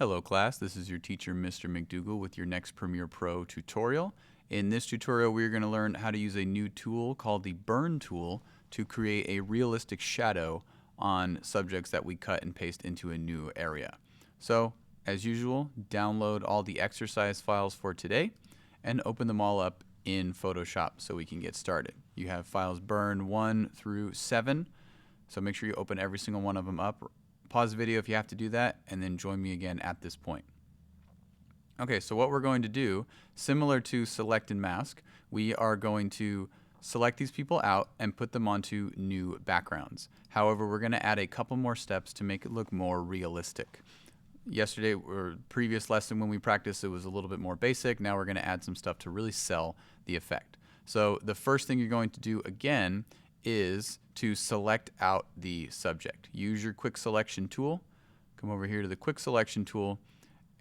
Hello class, this is your teacher Mr. McDougall with your next Premiere Pro tutorial. In this tutorial we're going to learn how to use a new tool called the Burn tool to create a realistic shadow on subjects that we cut and paste into a new area. So as usual, download all the exercise files for today and open them all up in Photoshop so we can get started. You have files Burn 1 through 7, so make sure you open every single one of them up. Pause the video if you have to do that, and then join me again at this point. Okay, so what we're going to do, similar to select and mask, we are going to select these people out and put them onto new backgrounds. However, we're going to add a couple more steps to make it look more realistic. Yesterday, or previous lesson when we practiced, it was a little bit more basic. Now we're going to add some stuff to really sell the effect. So the first thing you're going to do again is to select out the subject. Use your quick selection tool. Come over here to the quick selection tool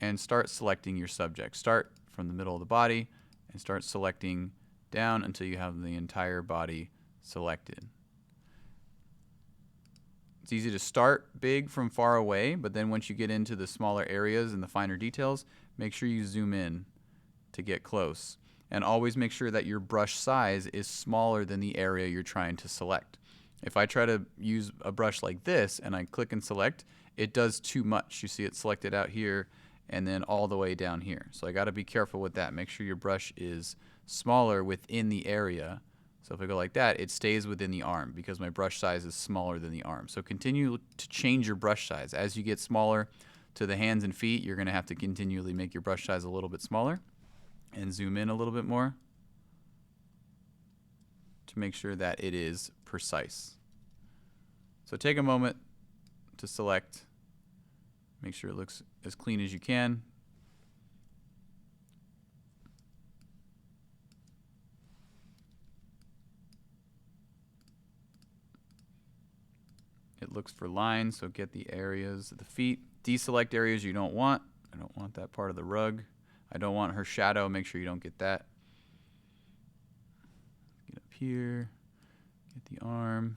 and start selecting your subject. Start from the middle of the body and start selecting down until you have the entire body selected. It's easy to start big from far away, but then once you get into the smaller areas and the finer details, make sure you zoom in to get close. And always make sure that your brush size is smaller than the area you're trying to select. If I try to use a brush like this and I click and select, it does too much. You see it selected out here and then all the way down here. So I got to be careful with that. Make sure your brush is smaller within the area. So if I go like that, it stays within the arm because my brush size is smaller than the arm. So continue to change your brush size. As you get smaller to the hands and feet, you're going to have to continually make your brush size a little bit smaller. And zoom in a little bit more to make sure that it is precise. So take a moment to select, make sure it looks as clean as you can. It looks for lines, so get the areas of the feet. Deselect areas you don't want. I don't want that part of the rug. I don't want her shadow. Make sure you don't get that. Get up here. Get the arm.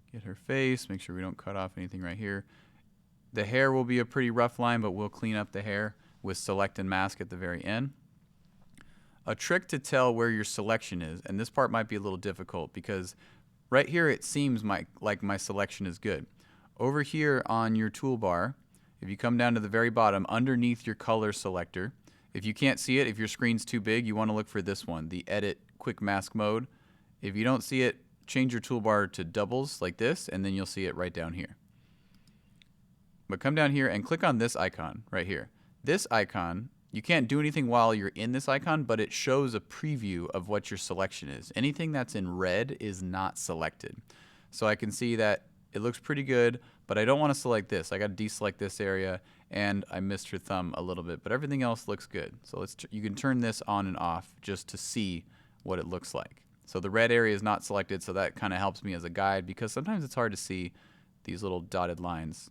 Get her face. Make sure we don't cut off anything right here. The hair will be a pretty rough line, but we'll clean up the hair with select and mask at the very end. A trick to tell where your selection is, and this part might be a little difficult because right here it seems like my selection is good. Over here on your toolbar, if you come down to the very bottom, underneath your color selector, if you can't see it, if your screen's too big, you want to look for this one, the Edit Quick Mask Mode. If you don't see it, change your toolbar to doubles like this, and then you'll see it right down here. But come down here and click on this icon right here. This icon, you can't do anything while you're in this icon, but it shows a preview of what your selection is. Anything that's in red is not selected. So I can see that it looks pretty good, but I don't want to select this. I got to deselect this area, and I missed her thumb a little bit, but everything else looks good. So you can turn this on and off just to see what it looks like. So the red area is not selected, so that kind of helps me as a guide because sometimes it's hard to see these little dotted lines.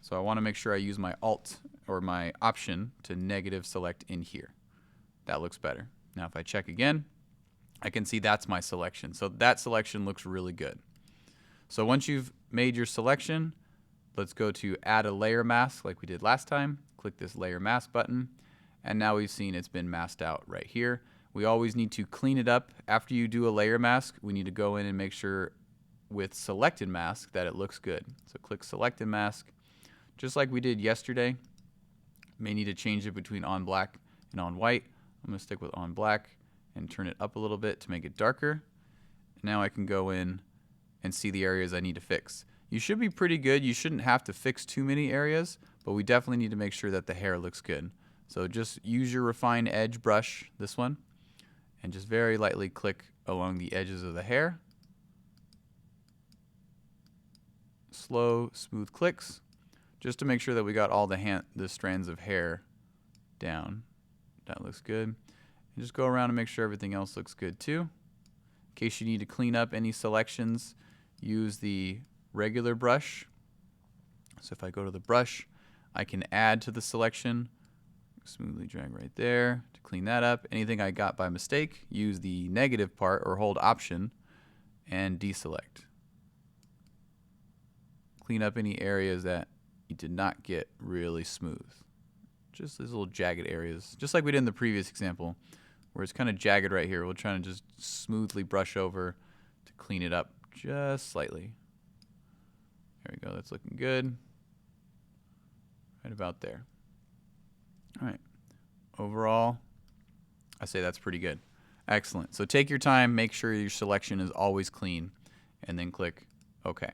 So I want to make sure I use my Alt or my Option to negative select in here. That looks better. Now if I check again, I can see that's my selection. So that selection looks really good. So once you've made your selection, let's go to add a layer mask like we did last time. Click this layer mask button, and now we've seen it's been masked out right here. We always need to clean it up. After you do a layer mask, we need to go in and make sure with selected mask that it looks good. So click selected mask, just like we did yesterday. May need to change it between on black and on white. I'm going to stick with on black and turn it up a little bit to make it darker. Now I can go in and see the areas I need to fix. You should be pretty good. You shouldn't have to fix too many areas, but we definitely need to make sure that the hair looks good. So just use your refine edge brush, this one, and just very lightly click along the edges of the hair. Slow, smooth clicks, just to make sure that we got all the strands of hair down. That looks good. And just go around and make sure everything else looks good too. In case you need to clean up any selections, use the regular brush. So if I go to the brush, I can add to the selection, smoothly drag right there to clean that up. Anything I got by mistake, use the negative part or hold Option and deselect. Clean up any areas that you did not get really smooth. Just these little jagged areas, just like we did in the previous example, where it's kind of jagged right here. We'll try to just smoothly brush over to clean it up just slightly. There we go, that's looking good. Right about there. All right, overall, I say that's pretty good. Excellent. So take your time, make sure your selection is always clean, and then click OK.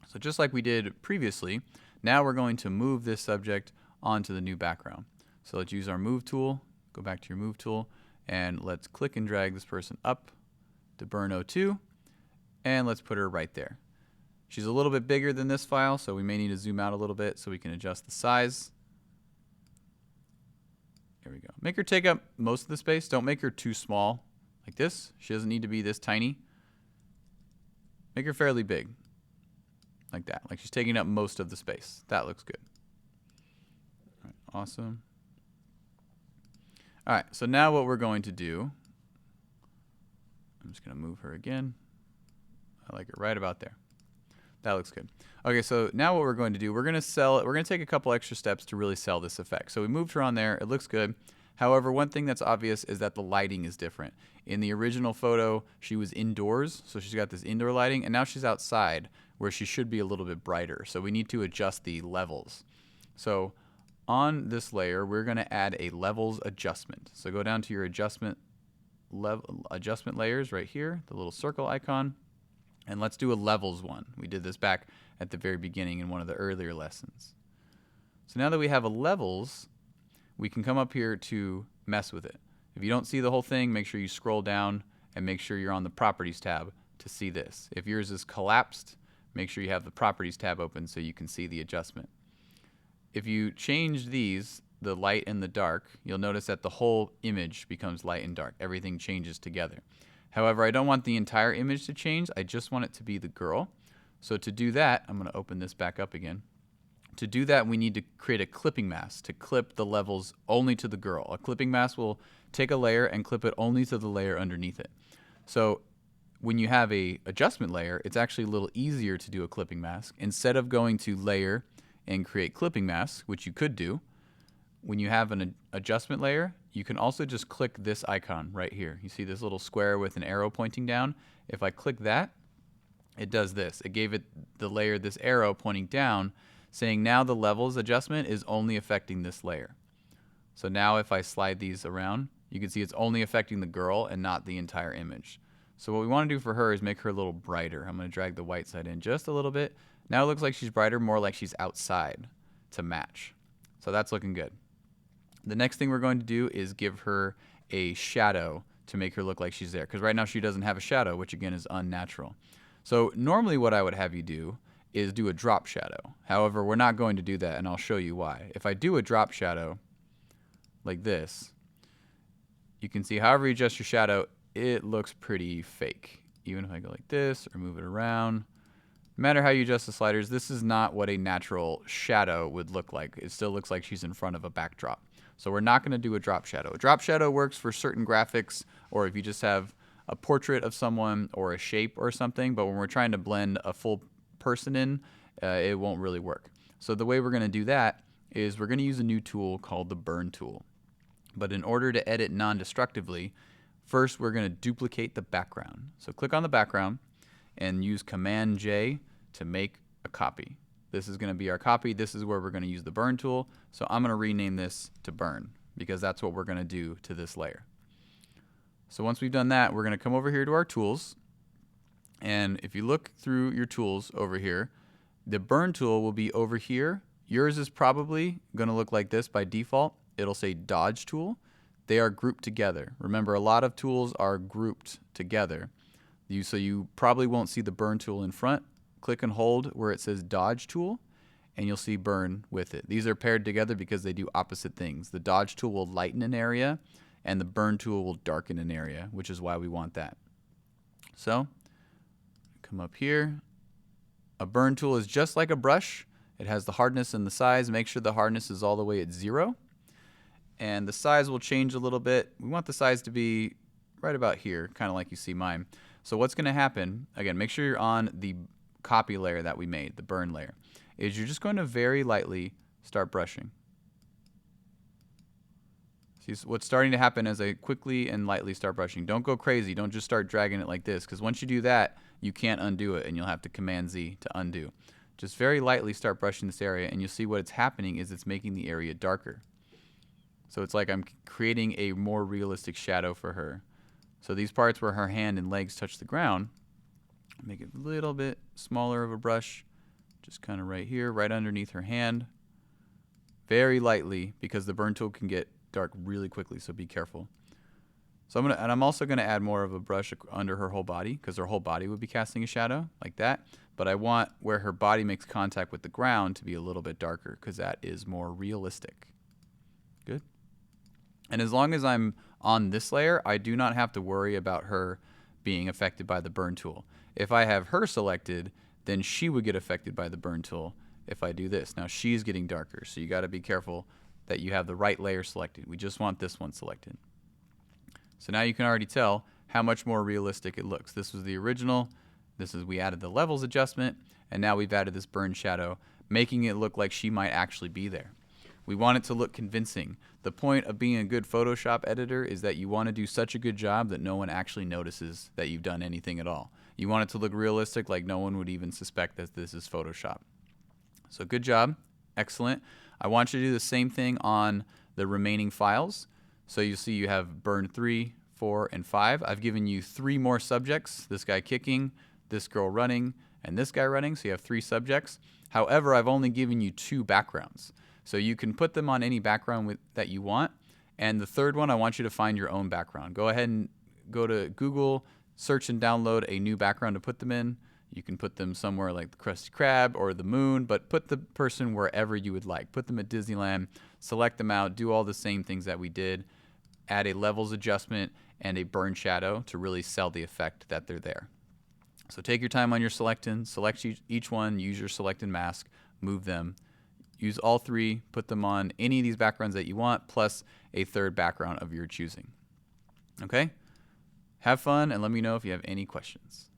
So just like we did previously, now we're going to move this subject onto the new background. So let's use our move tool, go back to your move tool, and let's click and drag this person up to burn 02, and let's put her right there. She's a little bit bigger than this file, so we may need to zoom out a little bit so we can adjust the size. There we go. Make her take up most of the space. Don't make her too small like this. She doesn't need to be this tiny. Make her fairly big like that, like she's taking up most of the space. That looks good. All right, awesome. All right, so now what we're going to do, I'm just going to move her again. I like it right about there. That looks good. Okay, so now what we're going to do, we're going to sell it. We're going to take a couple extra steps to really sell this effect. So we moved her on there. It looks good. However, one thing that's obvious is that the lighting is different. In the original photo, she was indoors, so she's got this indoor lighting, and now she's outside, where she should be a little bit brighter. So we need to adjust the levels. So on this layer, we're going to add a levels adjustment. So go down to your adjustment layers right here, the little circle icon. And let's do a levels one. We did this back at the very beginning in one of the earlier lessons. So now that we have a levels, we can come up here to mess with it. If you don't see the whole thing, make sure you scroll down and make sure you're on the properties tab to see this. If yours is collapsed, make sure you have the properties tab open so you can see the adjustment. If you change these, the light and the dark, you'll notice that the whole image becomes light and dark. Everything changes together. However, I don't want the entire image to change. I just want it to be the girl. So to do that, I'm going to open this back up again. To do that, we need to create a clipping mask to clip the levels only to the girl. A clipping mask will take a layer and clip it only to the layer underneath it. So when you have a adjustment layer, it's actually a little easier to do a clipping mask. Instead of going to layer and create clipping masks, which you could do, when you have an adjustment layer, you can also just click this icon right here. You see this little square with an arrow pointing down? If I click that, it does this. It gave it the layer this arrow pointing down, saying now the levels adjustment is only affecting this layer. So now if I slide these around, you can see it's only affecting the girl and not the entire image. So what we want to do for her is make her a little brighter. I'm going to drag the white side in just a little bit. Now it looks like she's brighter, more like she's outside to match. So that's looking good. The next thing we're going to do is give her a shadow to make her look like she's there, because right now she doesn't have a shadow, which again is unnatural. So normally what I would have you do is do a drop shadow. However, we're not going to do that, and I'll show you why. If I do a drop shadow like this, you can see however you adjust your shadow, it looks pretty fake. Even if I go like this or move it around, no matter how you adjust the sliders, this is not what a natural shadow would look like. It still looks like she's in front of a backdrop. So we're not going to do a drop shadow. A drop shadow works for certain graphics, or if you just have a portrait of someone or a shape or something, but when we're trying to blend a full person in, it won't really work. So the way we're going to do that is we're going to use a new tool called the burn tool. But in order to edit non-destructively, first we're going to duplicate the background. So click on the background and use Command J to make a copy. This is going to be our copy. This is where we're going to use the burn tool. So I'm going to rename this to burn because that's what we're going to do to this layer. So once we've done that, we're going to come over here to our tools. And if you look through your tools over here, the burn tool will be over here. Yours is probably going to look like this by default. It'll say dodge tool. They are grouped together. Remember, a lot of tools are grouped together. So you probably won't see the burn tool in front. Click and hold where it says dodge tool, and you'll see burn with it. These are paired together because they do opposite things. The dodge tool will lighten an area, and the burn tool will darken an area, which is why we want that. So come up here. A burn tool is just like a brush. It has the hardness and the size. Make sure the hardness is all the way at 0. And the size will change a little bit. We want the size to be right about here, kind of like you see mine. So what's going to happen, again, make sure you're on the copy layer that we made, the burn layer. is you're just going to very lightly start brushing. See, what's starting to happen as I quickly and lightly start brushing. Don't go crazy. Don't just start dragging it like this, because once you do that, you can't undo it, and you'll have to Command Z to undo. Just very lightly start brushing this area, and you'll see what's happening is it's making the area darker. So it's like I'm creating a more realistic shadow for her. So these parts where her hand and legs touch the ground, make it a little bit smaller of a brush, just kind of right here, right underneath her hand. Very lightly, because the burn tool can get dark really quickly, so be careful. So I'm also gonna add more of a brush under her whole body, because her whole body would be casting a shadow like that. But I want where her body makes contact with the ground to be a little bit darker, because that is more realistic. Good. And as long as I'm on this layer, I do not have to worry about her being affected by the burn tool. If I have her selected, then she would get affected by the burn tool if I do this. Now she's getting darker, so you got to be careful that you have the right layer selected. We just want this one selected. So now you can already tell how much more realistic it looks. This was the original. We added the levels adjustment, and now we've added this burn shadow, making it look like she might actually be there. We want it to look convincing. The point of being a good Photoshop editor is that you want to do such a good job that no one actually notices that you've done anything at all. You want it to look realistic, like no one would even suspect that this is Photoshop. So good job. Excellent. I want you to do the same thing on the remaining files. So you see you have burn 3, 4, and 5. I've given you 3 more subjects, this guy kicking, this girl running, and this guy running, so you have 3 subjects. However, I've only given you 2 backgrounds. So you can put them on any background that you want. And the third one, I want you to find your own background. Go ahead and go to Google, search and download a new background to put them in. You can put them somewhere like the Krusty Krab or the moon, but put the person wherever you would like. Put them at Disneyland, select them out, do all the same things that we did. Add a levels adjustment and a burn shadow to really sell the effect that they're there. So take your time on your selecting, select each one, use your select and mask, move them. Use all 3, put them on any of these backgrounds that you want, plus a third background of your choosing. Okay? Have fun, and let me know if you have any questions.